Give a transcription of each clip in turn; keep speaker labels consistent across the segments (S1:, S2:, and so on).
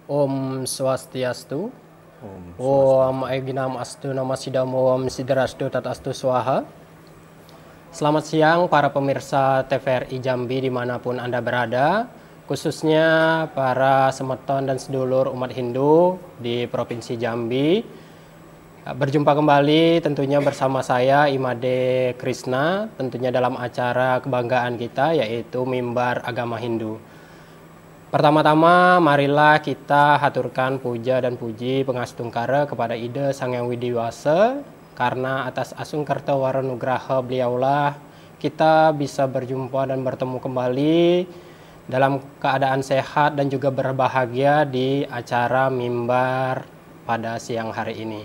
S1: Om Swastiastu.
S2: Om
S1: Om Eginam Astu Nama Sidamo Om Sidrastu Tatastu Swaha. Selamat siang para pemirsa TVRI Jambi dimanapun Anda berada, khususnya para semeton dan sedulur umat Hindu di Provinsi Jambi. Berjumpa kembali tentunya bersama saya Imade Krishna, tentunya dalam acara kebanggaan kita yaitu Mimbar Agama Hindu. Pertama-tama marilah kita haturkan puja dan puji pengastungkara kepada Ida Sang Hyang Widiwasa, karena atas asungkarta waranugraha beliaulah kita bisa berjumpa dan bertemu kembali dalam keadaan sehat dan juga berbahagia di acara mimbar pada siang hari ini.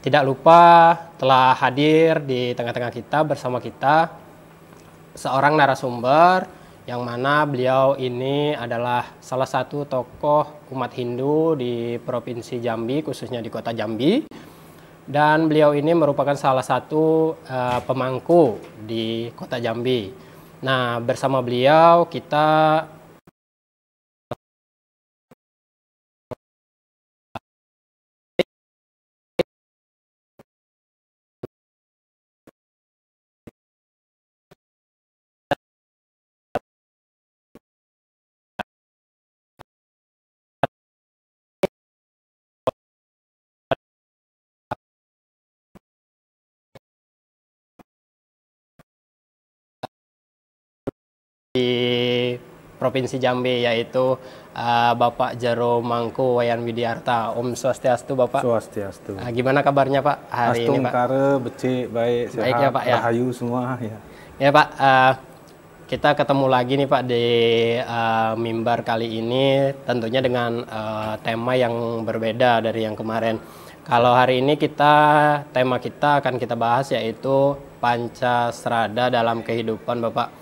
S1: Tidak lupa telah hadir di tengah-tengah kita bersama kita seorang narasumber yang mana beliau ini adalah salah satu tokoh umat Hindu di Provinsi Jambi, khususnya di Kota Jambi. Dan beliau ini merupakan salah satu pemangku di Kota Jambi. Nah, bersama beliau kita di Provinsi Jambi, yaitu Bapak Jaro Mangku Wayan Widiarta. Om Swastiastu Bapak.
S2: Swastiastu.
S1: Gimana kabarnya Pak hari ini Pak?
S2: Astungkara, becik, baik, sehat,
S1: Baik ya, Pak, ya.
S2: rahayu semua ya.
S1: Ya Pak, kita ketemu lagi nih Pak di mimbar kali ini, tentunya dengan tema yang berbeda dari yang kemarin. Kalau hari ini tema kita akan kita bahas yaitu Pancasrada dalam kehidupan Bapak.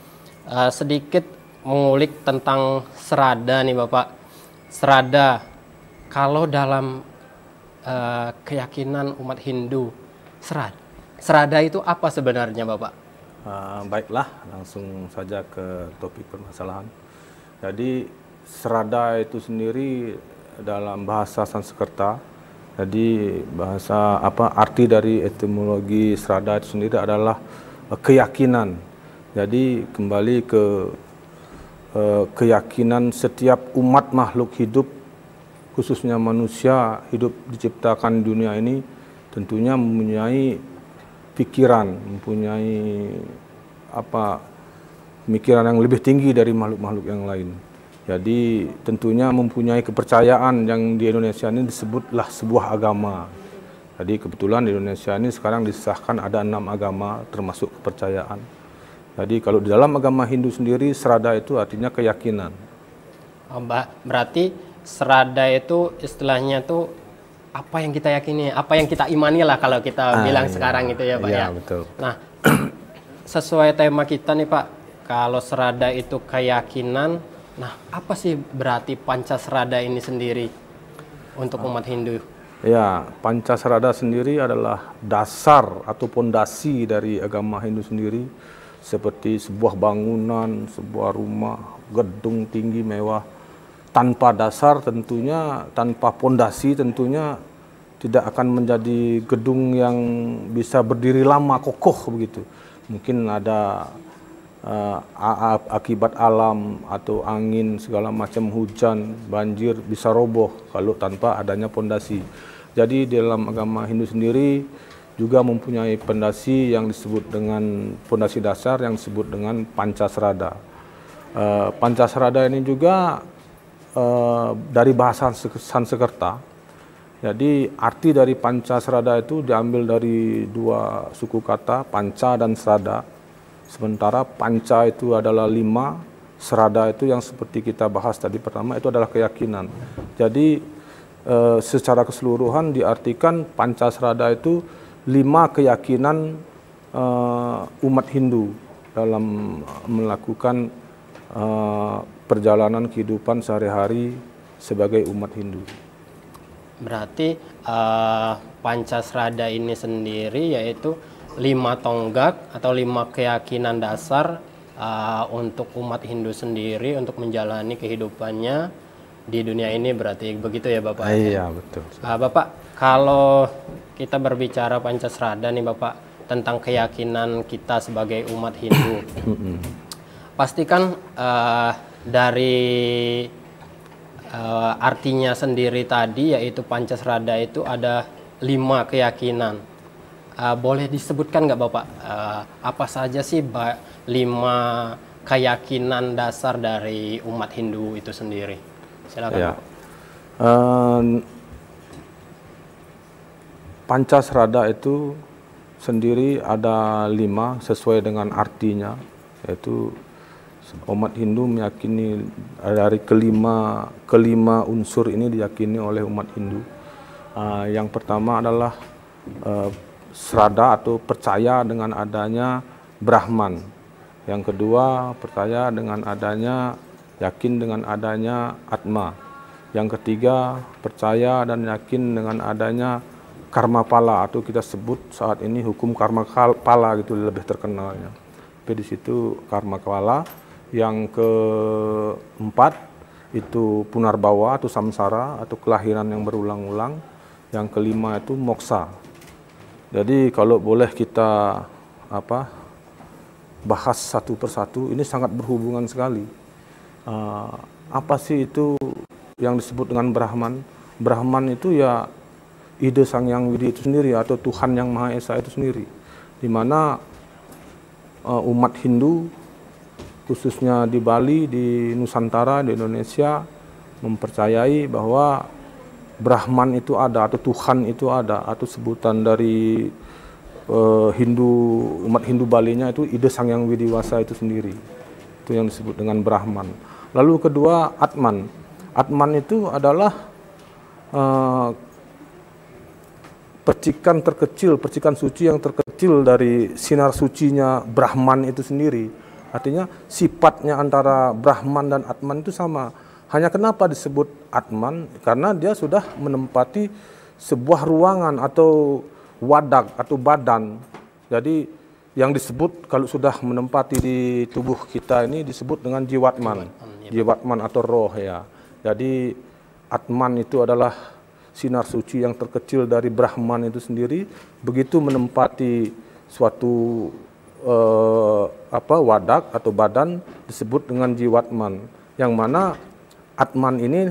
S1: Sedikit mengulik tentang serada nih Bapak. Serada, kalau dalam keyakinan umat Hindu, serada itu apa sebenarnya Bapak?
S2: Baiklah, langsung saja ke topik permasalahan. Jadi serada itu sendiri dalam bahasa Sanskerta. Jadi arti dari etimologi serada itu sendiri adalah keyakinan. Jadi kembali ke keyakinan setiap umat makhluk hidup, khususnya manusia hidup diciptakan di dunia ini, tentunya mempunyai pikiran, mempunyai pemikiran yang lebih tinggi dari makhluk-makhluk yang lain. Jadi tentunya mempunyai kepercayaan yang di Indonesia ini disebutlah sebuah agama. Jadi kebetulan di Indonesia ini sekarang disahkan ada 6 agama termasuk kepercayaan. Jadi kalau di dalam agama Hindu sendiri, serada itu artinya keyakinan.
S1: Berarti serada itu istilahnya tuh apa yang kita yakini, apa yang kita imani lah kalau kita bilang
S2: iya.
S1: Sekarang itu ya Pak ya.
S2: Betul.
S1: Nah, sesuai tema kita nih Pak, kalau serada itu keyakinan, nah apa sih berarti Pancasrada ini sendiri untuk umat Hindu?
S2: Ya, Pancasrada sendiri adalah dasar atau pondasi dari agama Hindu sendiri. Seperti sebuah bangunan, sebuah rumah, gedung tinggi mewah. Tanpa dasar tentunya, tanpa pondasi tentunya tidak akan menjadi gedung yang bisa berdiri lama, kokoh begitu. Mungkin ada akibat alam atau angin, segala macam hujan, banjir bisa roboh kalau tanpa adanya pondasi. Jadi dalam agama Hindu sendiri juga mempunyai pondasi yang disebut dengan pondasi dasar yang disebut dengan Pancasrada. Pancasrada ini juga dari bahasa Sanskerta. Jadi arti dari Pancasrada itu diambil dari 2 suku kata, panca dan srada. Sementara panca itu adalah 5, srada itu yang seperti kita bahas tadi pertama itu adalah keyakinan. Jadi secara keseluruhan diartikan Pancasrada itu 5 keyakinan umat Hindu dalam melakukan perjalanan kehidupan sehari-hari sebagai umat Hindu.
S1: Berarti Pancasrada ini sendiri yaitu 5 tonggak atau 5 keyakinan dasar untuk umat Hindu sendiri untuk menjalani kehidupannya di dunia ini, berarti begitu ya Bapak?
S2: Iya, betul.
S1: Bapak, kalau kita berbicara Pancasrada nih Bapak, tentang keyakinan kita sebagai umat Hindu, pastikan dari artinya sendiri tadi, yaitu Pancasrada itu ada 5 keyakinan. Boleh disebutkan nggak Bapak, apa saja sih 5 keyakinan dasar dari umat Hindu itu sendiri? Silakan.
S2: Ya. Pancasrada itu sendiri ada 5 sesuai dengan artinya, yaitu umat Hindu meyakini dari kelima unsur ini diyakini oleh umat Hindu. Yang pertama adalah Srada atau percaya dengan adanya Brahman. Yang kedua percaya dengan adanya, yakin dengan adanya Atma. Yang ketiga percaya dan yakin dengan adanya karma pala, atau kita sebut saat ini hukum karma pala gitu lebih terkenalnya. Tapi di situ karma pala. Yang keempat itu punarbawa atau samsara atau kelahiran yang berulang-ulang. Yang kelima itu moksa. Jadi kalau boleh kita bahas satu persatu, ini sangat berhubungan sekali. Apa sih itu yang disebut dengan Brahman? Brahman itu ya ide Sang Yang Widi itu sendiri, atau Tuhan Yang Maha Esa itu sendiri, di mana umat Hindu khususnya di Bali, di Nusantara, di Indonesia mempercayai bahwa Brahman itu ada, atau Tuhan itu ada, atau sebutan dari umat Hindu Balinya itu ide Sang Yang Widiwasa itu sendiri. Itu yang disebut dengan Brahman. Lalu kedua Atman. Atman itu adalah percikan terkecil, percikan suci yang terkecil dari sinar sucinya Brahman itu sendiri. Artinya sifatnya antara Brahman dan Atman itu sama. Hanya kenapa disebut Atman? Karena dia sudah menempati sebuah ruangan atau wadak atau badan. Jadi yang disebut kalau sudah menempati di tubuh kita ini disebut dengan jiwatman. Jiwatman atau roh ya. Jadi Atman itu adalah sinar suci yang terkecil dari Brahman itu sendiri, begitu menempati suatu wadak atau badan disebut dengan jiwatman, yang mana Atman ini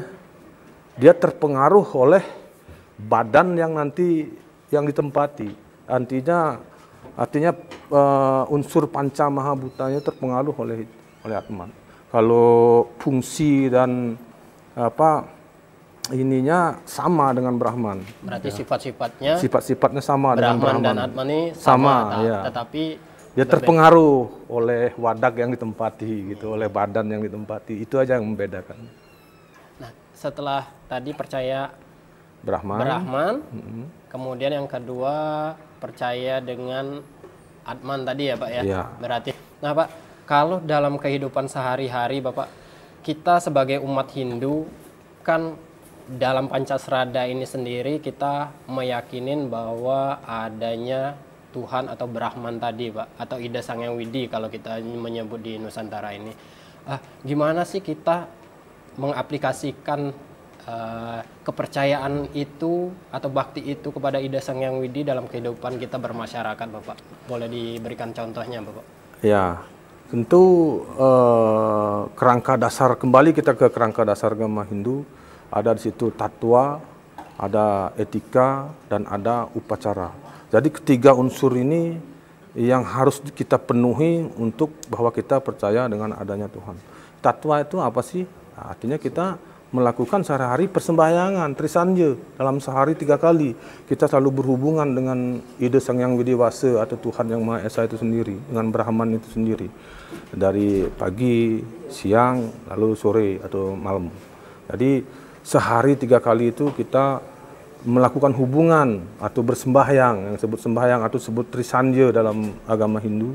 S2: dia terpengaruh oleh badan yang nanti yang ditempati. Artinya unsur panca mahabhutanya terpengaruh oleh Atman. Kalau fungsi dan ininya sama dengan Brahman.
S1: Berarti sifat-sifatnya
S2: sama dengan Brahman
S1: dan Atman ini sama
S2: ya.
S1: Tetapi
S2: dia terpengaruh oleh wadak yang ditempati gitu, oleh badan yang ditempati. Itu aja yang membedakan.
S1: Nah, setelah tadi percaya
S2: Brahman.
S1: Kemudian yang kedua percaya dengan Atman tadi ya Pak ya.
S2: Ya.
S1: Berarti, nah Pak, kalau dalam kehidupan sehari-hari Bapak, kita sebagai umat Hindu kan dalam Pancasrada ini sendiri kita meyakinin bahwa adanya Tuhan atau Brahman tadi Pak, atau Ida Sang Yang Widi kalau kita menyebut di Nusantara ini. Gimana sih kita mengaplikasikan kepercayaan itu atau bakti itu kepada Ida Sang Yang Widi dalam kehidupan kita bermasyarakat Bapak? Boleh diberikan contohnya Bapak? Ya,
S2: tentu kerangka dasar, kembali kita ke kerangka dasar agama Hindu. Ada di situ tatwa, ada etika, dan ada upacara. Jadi ketiga unsur ini yang harus kita penuhi untuk bahwa kita percaya dengan adanya Tuhan. Tatwa itu apa sih? Nah, artinya kita melakukan sehari-hari persembahyangan, trisanja, dalam sehari 3 kali. Kita selalu berhubungan dengan ide Sang Yang Widiwasa atau Tuhan Yang Maha Esa itu sendiri, dengan Brahman itu sendiri. Dari pagi, siang, lalu sore atau malam. Jadi sehari 3 kali itu kita melakukan hubungan atau bersembahyang, yang disebut sembahyang atau disebut trisanja dalam agama Hindu,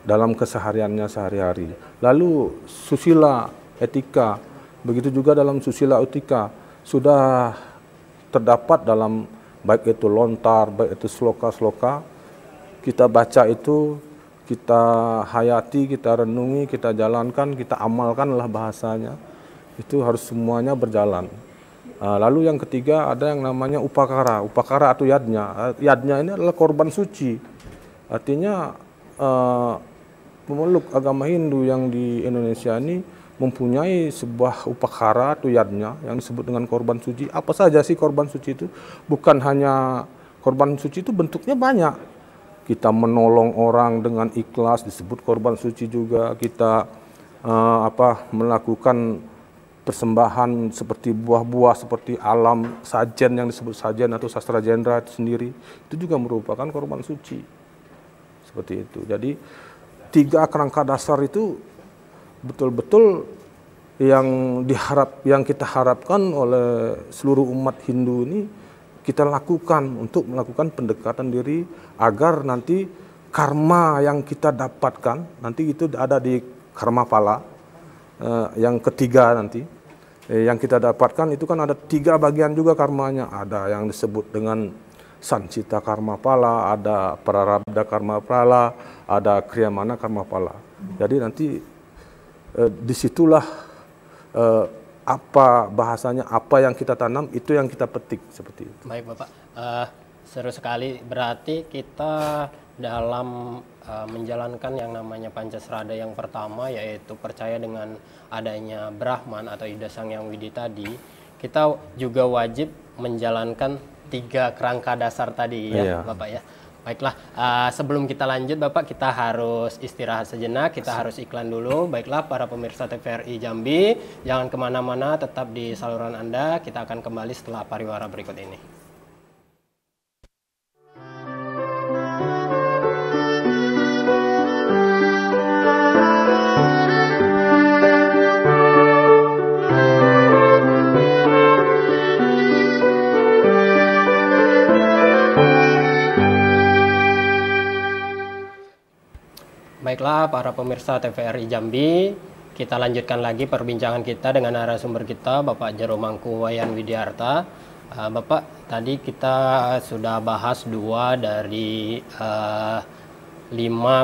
S2: dalam kesehariannya sehari-hari. Lalu susila, etika, begitu juga dalam susila etika sudah terdapat dalam baik itu lontar, baik itu sloka-sloka, kita baca itu, kita hayati, kita renungi, kita jalankan, kita amalkanlah bahasanya. Itu harus semuanya berjalan. Lalu yang ketiga ada yang namanya upakara. Upakara atau yadnya. Yadnya ini adalah korban suci. Artinya pemeluk agama Hindu yang di Indonesia ini mempunyai sebuah upakara atau yadnya yang disebut dengan korban suci. Apa saja sih korban suci itu? Bukan hanya korban suci itu bentuknya banyak. Kita menolong orang dengan ikhlas disebut korban suci juga. Kita melakukan persembahan seperti buah-buah, seperti alam sajen yang disebut sajen atau sastra jendra itu sendiri. Itu juga merupakan korban suci. Seperti itu. Jadi 3 kerangka dasar itu betul-betul yang kita harapkan oleh seluruh umat Hindu ini kita lakukan untuk melakukan pendekatan diri agar nanti karma yang kita dapatkan nanti itu ada di karma pala yang ketiga nanti yang kita dapatkan itu kan ada 3 bagian juga karmanya, ada yang disebut dengan sancita karma pala, ada prarabdha karma pala, ada kriyamana karma pala. Jadi nanti disitulah apa bahasanya, apa yang kita tanam itu yang kita petik seperti itu.
S1: Baik Bapak, seru sekali. Berarti kita dalam menjalankan yang namanya Pancasrada yang pertama, yaitu percaya dengan adanya Brahman atau Ida Sang Yang Widi tadi, kita juga wajib menjalankan 3 kerangka dasar tadi ya, Bapak ya. Baiklah, sebelum kita lanjut Bapak, kita harus istirahat sejenak, kita harus iklan dulu. Baiklah para pemirsa TVRI Jambi, jangan kemana-mana, tetap di saluran Anda, kita akan kembali setelah pariwara berikut ini. Baiklah para pemirsa TVRI Jambi, kita lanjutkan lagi perbincangan kita dengan narasumber kita Bapak Jero Mangku Wayan Widiarta. Bapak, tadi kita sudah bahas 2 dari 5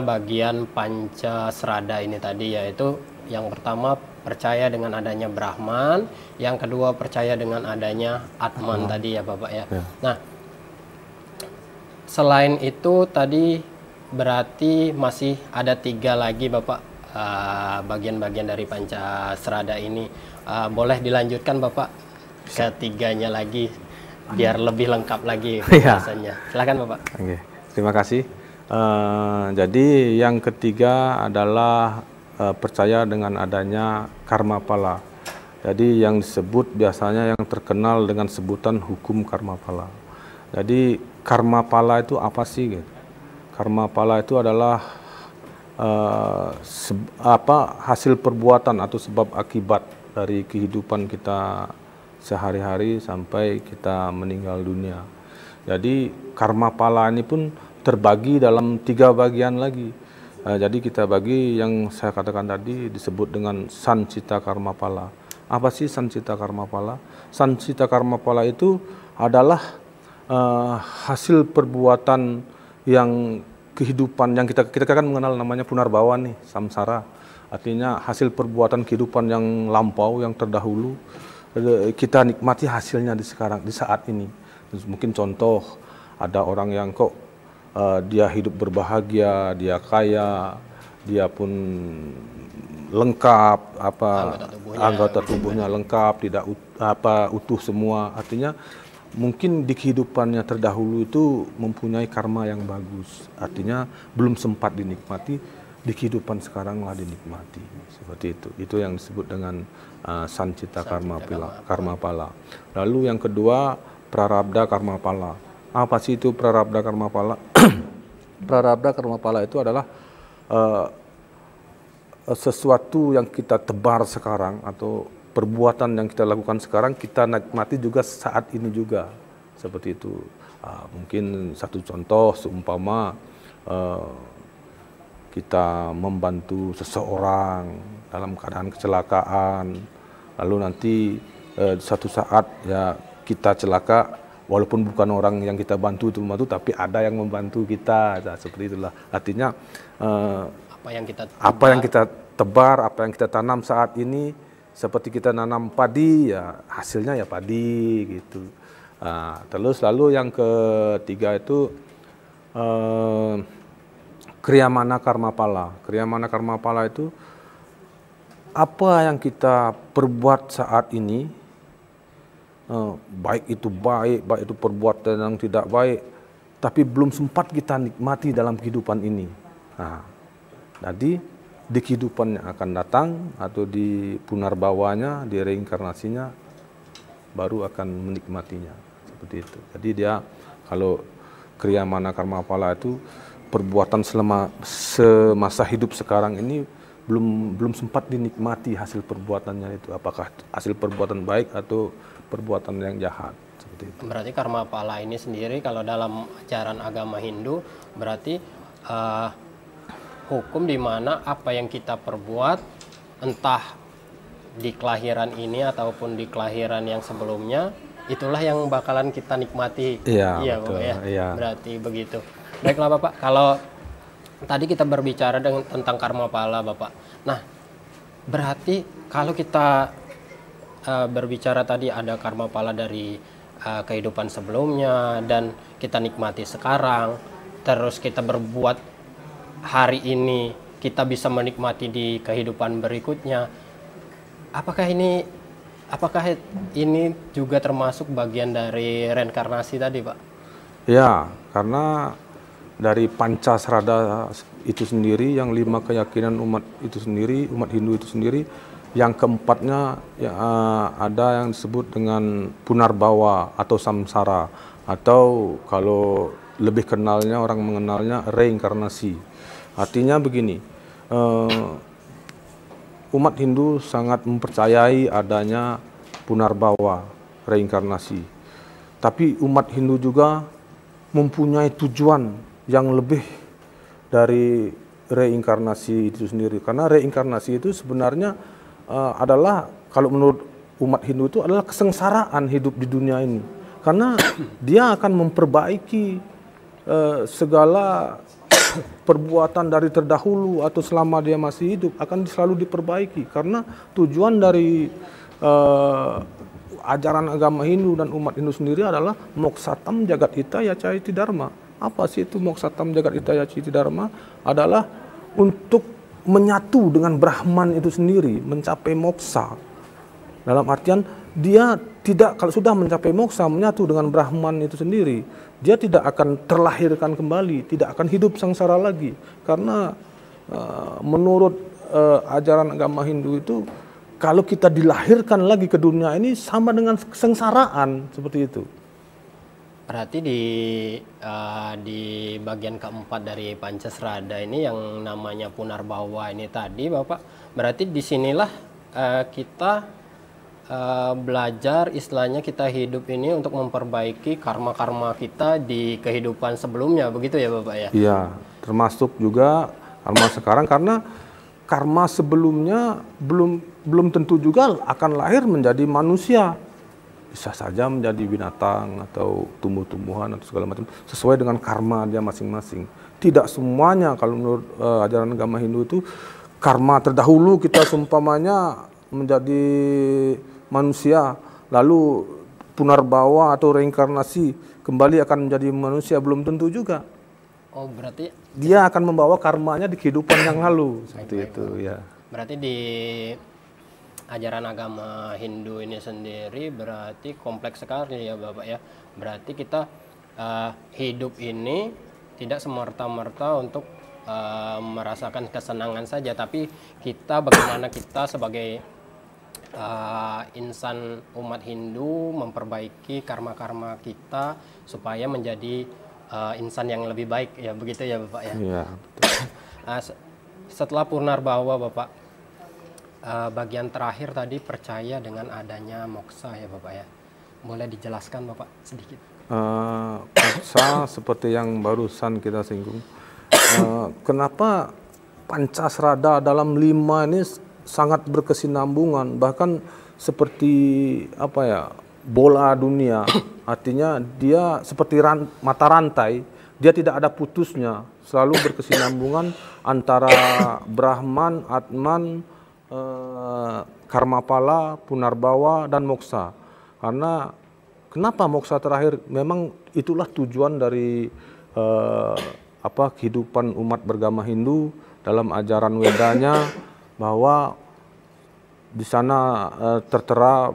S1: bagian Pancasrada ini tadi, yaitu yang pertama percaya dengan adanya Brahman, yang kedua percaya dengan adanya Atman tadi ya Bapak ya. Nah, selain itu tadi berarti masih ada 3 lagi Bapak bagian-bagian dari Pancasrada ini. Boleh dilanjutkan Bapak ketiganya lagi biar lebih lengkap lagi bahasanya. Silakan Bapak.
S2: Oke, terima kasih. Jadi yang ketiga adalah percaya dengan adanya karma pala. Jadi yang disebut biasanya yang terkenal dengan sebutan hukum karma pala. Jadi karma pala itu apa sih gitu? Karma pala itu adalah hasil perbuatan atau sebab akibat dari kehidupan kita sehari-hari sampai kita meninggal dunia. Jadi karma pala ini pun terbagi dalam 3 bagian lagi. Jadi kita bagi yang saya katakan tadi disebut dengan sancita karma pala. Apa sih sancita karma pala? Sancita karma pala itu adalah hasil perbuatan yang kehidupan yang kita kan mengenal namanya punarbawa nih, samsara. Artinya hasil perbuatan kehidupan yang lampau, yang terdahulu, kita nikmati hasilnya di sekarang, di saat ini. Mungkin contoh, ada orang yang dia hidup berbahagia, dia kaya, dia pun lengkap, anggota tubuhnya lengkap, tidak utuh semua. Artinya mungkin di kehidupannya terdahulu itu mempunyai karma yang bagus. Artinya belum sempat dinikmati, di kehidupan sekarang lah dinikmati. Seperti itu. Itu yang disebut dengan sancita karma pala. Lalu yang kedua, prarabdha karma pala. Apa sih itu prarabdha karma pala? Prarabdha karma pala itu adalah sesuatu yang kita tebar sekarang atau perbuatan yang kita lakukan sekarang kita nikmati juga saat ini juga, seperti itu. Mungkin satu contoh seumpama kita membantu seseorang dalam keadaan kecelakaan, lalu nanti satu saat ya kita celaka, walaupun bukan orang yang kita bantu itu membantu, tapi ada yang membantu kita, nah, seperti itulah. Artinya apa yang kita tebar, apa yang kita tanam saat ini seperti kita nanam padi ya hasilnya ya padi gitu. Terus lalu yang ketiga itu Kriyamana Karmapala. Kriyamana Karmapala itu apa yang kita perbuat saat ini, baik itu perbuatan yang tidak baik, tapi belum sempat kita nikmati dalam kehidupan ini. Jadi di kehidupan yang akan datang atau di punarbawanya, di reinkarnasinya, baru akan menikmatinya. Seperti itu. Jadi dia kalau Kriyamana Karmapala itu perbuatan semasa hidup sekarang ini belum sempat dinikmati hasil perbuatannya itu. Apakah hasil perbuatan baik atau perbuatan yang jahat. Seperti itu.
S1: Berarti Karmapala ini sendiri kalau dalam ajaran agama Hindu berarti hukum di mana apa yang kita perbuat entah di kelahiran ini ataupun di kelahiran yang sebelumnya itulah yang bakalan kita nikmati.
S2: Iya,
S1: betul, Bapak ya.
S2: Iya.
S1: Berarti begitu. Baiklah Bapak, kalau tadi kita berbicara tentang Karmapala Bapak. Nah, berarti kalau kita berbicara tadi ada Karmapala dari kehidupan sebelumnya dan kita nikmati sekarang, terus kita berbuat hari ini kita bisa menikmati di kehidupan berikutnya. Apakah ini juga termasuk bagian dari reinkarnasi tadi, Pak? Ya,
S2: karena dari Pancasrada itu sendiri, yang 5 keyakinan umat itu sendiri, umat Hindu itu sendiri, yang keempatnya ya, ada yang disebut dengan punarbawa atau samsara, atau kalau lebih kenalnya orang mengenalnya reinkarnasi. Artinya begini, umat Hindu sangat mempercayai adanya punarbawa, reinkarnasi. Tapi umat Hindu juga mempunyai tujuan yang lebih dari reinkarnasi itu sendiri. Karena reinkarnasi itu sebenarnya adalah, kalau menurut umat Hindu itu adalah kesengsaraan hidup di dunia ini. Karena dia akan memperbaiki segala perbuatan dari terdahulu atau selama dia masih hidup akan selalu diperbaiki. Karena tujuan dari ajaran agama Hindu dan umat Hindu sendiri adalah moksatam jagat hitaya caiti dharma. Apa sih itu moksatam jagat hitaya caiti dharma? Adalah untuk menyatu dengan Brahman itu sendiri, mencapai moksa. Dalam artian dia tidak, kalau sudah mencapai moksa, menyatu dengan Brahman itu sendiri, dia tidak akan terlahirkan kembali, tidak akan hidup sengsara lagi. Karena menurut ajaran agama Hindu itu, kalau kita dilahirkan lagi ke dunia ini sama dengan kesengsaraan, seperti itu.
S1: Berarti di bagian keempat dari Pancasrada ini yang namanya punarbawa ini tadi, Bapak, berarti disinilah kita belajar, istilahnya kita hidup ini untuk memperbaiki karma-karma kita di kehidupan sebelumnya, begitu ya Bapak ya?
S2: Iya, termasuk juga karma sekarang, karena karma sebelumnya belum tentu juga akan lahir menjadi manusia. Bisa saja menjadi binatang atau tumbuh-tumbuhan atau segala macam, sesuai dengan karma dia masing-masing. Tidak semuanya, kalau menurut ajaran agama Hindu itu, karma terdahulu kita seumpamanya menjadi manusia, lalu punarbawa atau reinkarnasi kembali akan menjadi manusia, belum tentu juga.
S1: Oh, berarti
S2: dia akan membawa karmanya di kehidupan yang lalu, seperti itu ya.
S1: Berarti di ajaran agama Hindu ini sendiri berarti kompleks sekali ya Bapak ya. Berarti kita hidup ini tidak semerta-merta untuk merasakan kesenangan saja, tapi kita bagaimana kita sebagai insan umat Hindu memperbaiki karma-karma kita supaya menjadi insan yang lebih baik ya, begitu ya Bapak ya.
S2: Iya, betul.
S1: Setelah punarbawa Bapak, bagian terakhir tadi percaya dengan adanya moksa ya Bapak ya. Boleh dijelaskan Bapak sedikit?
S2: Moksa seperti yang barusan kita singgung. Kenapa Pancasrada dalam 5 ini sangat berkesinambungan, bahkan seperti apa ya, bola dunia. Artinya dia seperti mata rantai, dia tidak ada putusnya, selalu berkesinambungan antara Brahman, Atman, Karmapala, Punarbawa, dan Moksa. Karena kenapa Moksa terakhir? Memang itulah tujuan dari kehidupan umat beragama Hindu dalam ajaran Wedanya, bahwa di sana tertera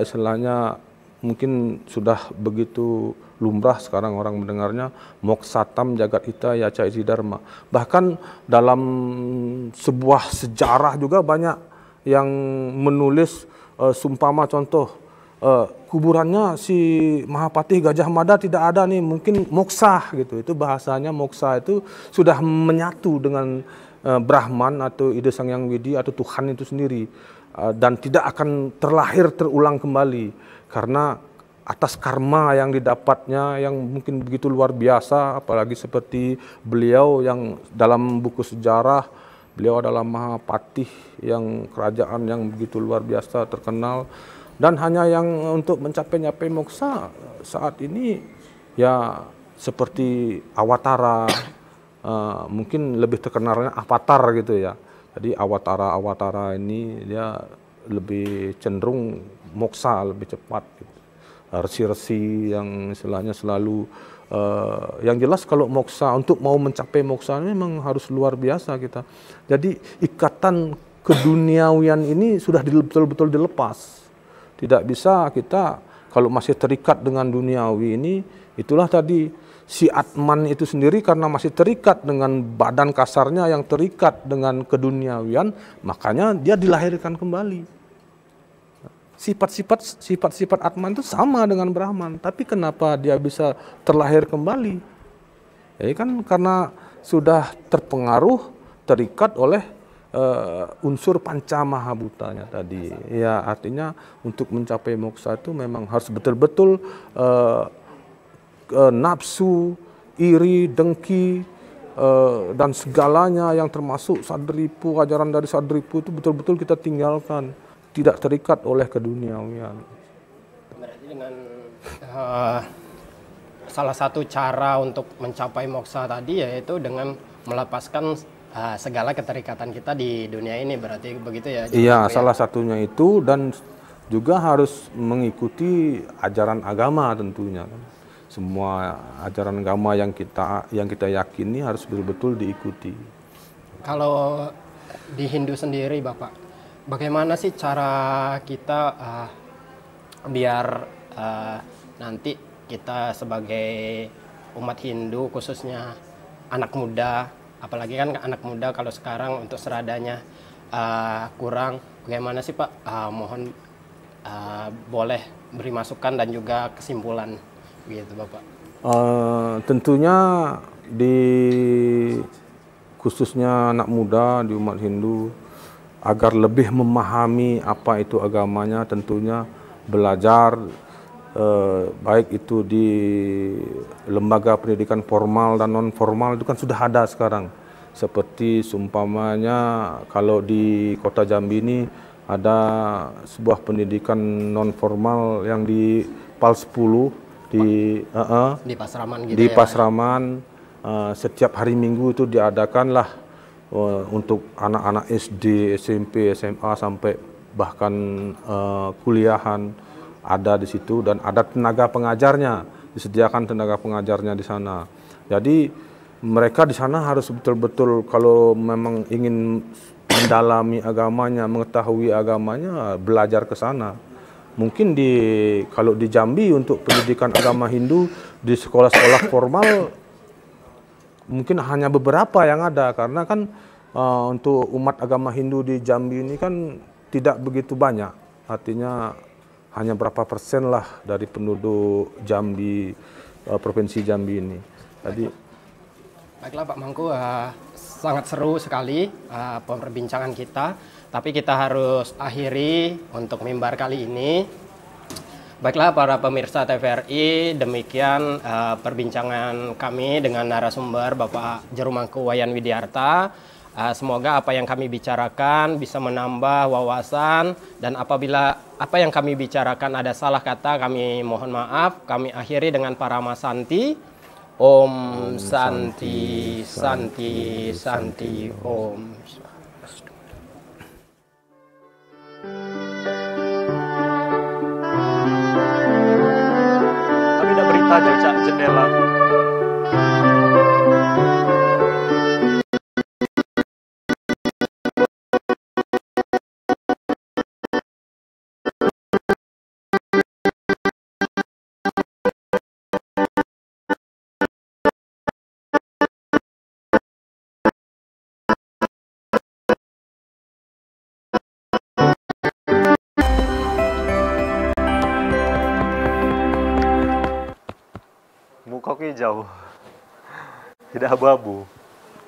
S2: istilahnya mungkin sudah begitu lumrah sekarang orang mendengarnya, moksatam jagat hita yaca isi dharma. Bahkan dalam sebuah sejarah juga banyak yang menulis sumpama contoh kuburannya si Mahapatih Gajah Mada tidak ada nih, mungkin moksa gitu. Itu bahasanya moksa itu sudah menyatu dengan Brahman atau ide Sang Yang Widi atau Tuhan itu sendiri, dan tidak akan terulang kembali karena atas karma yang didapatnya yang mungkin begitu luar biasa. Apalagi seperti beliau yang dalam buku sejarah, beliau adalah Mahapatih yang kerajaan yang begitu luar biasa terkenal, dan hanya yang untuk mencapai moksa saat ini ya seperti Awatara, mungkin lebih terkenalnya Avatar gitu ya. Jadi Awatara ini dia lebih cenderung moksa lebih cepat gitu. Resi-resi yang istilahnya selalu yang jelas kalau moksa, untuk mau mencapai moksa memang harus luar biasa kita. Jadi ikatan keduniawian ini sudah betul-betul dilepas. Tidak bisa kita kalau masih terikat dengan duniawi ini, itulah tadi si Atman itu sendiri karena masih terikat dengan badan kasarnya yang terikat dengan keduniawian, makanya dia dilahirkan kembali. Sifat-sifat Atman itu sama dengan Brahman, tapi kenapa dia bisa terlahir kembali? Ya kan karena sudah terikat oleh unsur panca mahabhutanya tadi. Ya artinya untuk mencapai moksa itu memang harus betul-betul nafsu, iri, dengki, dan segalanya yang termasuk Sadripu, ajaran dari Sadripu itu betul-betul kita tinggalkan. Tidak terikat oleh keduniawian.
S1: Berarti dengan salah satu cara untuk mencapai moksa tadi yaitu dengan melepaskan segala keterikatan kita di dunia ini, berarti begitu ya?
S2: Iya, salah satunya itu, dan juga harus mengikuti ajaran agama tentunya. Semua ajaran agama yang kita yakini harus betul-betul diikuti.
S1: Kalau di Hindu sendiri, Bapak, bagaimana sih cara kita biar nanti kita sebagai umat Hindu, khususnya anak muda, apalagi kan anak muda kalau sekarang untuk seradanya kurang, bagaimana sih Pak? Mohon boleh beri masukan dan juga kesimpulan gitu Bapak.
S2: Tentunya khususnya anak muda di umat Hindu, agar lebih memahami apa itu agamanya, tentunya belajar baik itu di lembaga pendidikan formal dan non formal itu kan sudah ada sekarang. Seperti seumpamanya kalau di Kota Jambi ini ada sebuah pendidikan non formal yang di PAL 10
S1: di Pasraman gitu
S2: di
S1: ya,
S2: Pasraman. Setiap hari Minggu itu diadakanlah untuk anak-anak SD, SMP, SMA sampai bahkan kuliahan ada di situ, dan ada tenaga pengajarnya, disediakan tenaga pengajarnya di sana. Jadi mereka di sana harus betul-betul kalau memang ingin mendalami agamanya, mengetahui agamanya, belajar ke sana. Mungkin kalau di Jambi untuk pendidikan agama Hindu di sekolah-sekolah formal mungkin hanya beberapa yang ada, karena kan untuk umat agama Hindu di Jambi ini kan tidak begitu banyak. Artinya hanya berapa persen lah dari penduduk Jambi, provinsi Jambi ini. Jadi
S1: baiklah Pak Mangku, sangat seru sekali perbincangan kita, tapi kita harus akhiri untuk mimbar kali ini. Baiklah para pemirsa TVRI, demikian perbincangan kami dengan narasumber Bapak Jerumangku Wayan Widiarta. Semoga apa yang kami bicarakan bisa menambah wawasan, dan apabila apa yang kami bicarakan ada salah kata, kami mohon maaf. Kami akhiri dengan Parama Santi. Om Santi, Santi, Santi, Om.
S3: maju cak jendela. Muka hijau, tidak abu-abu.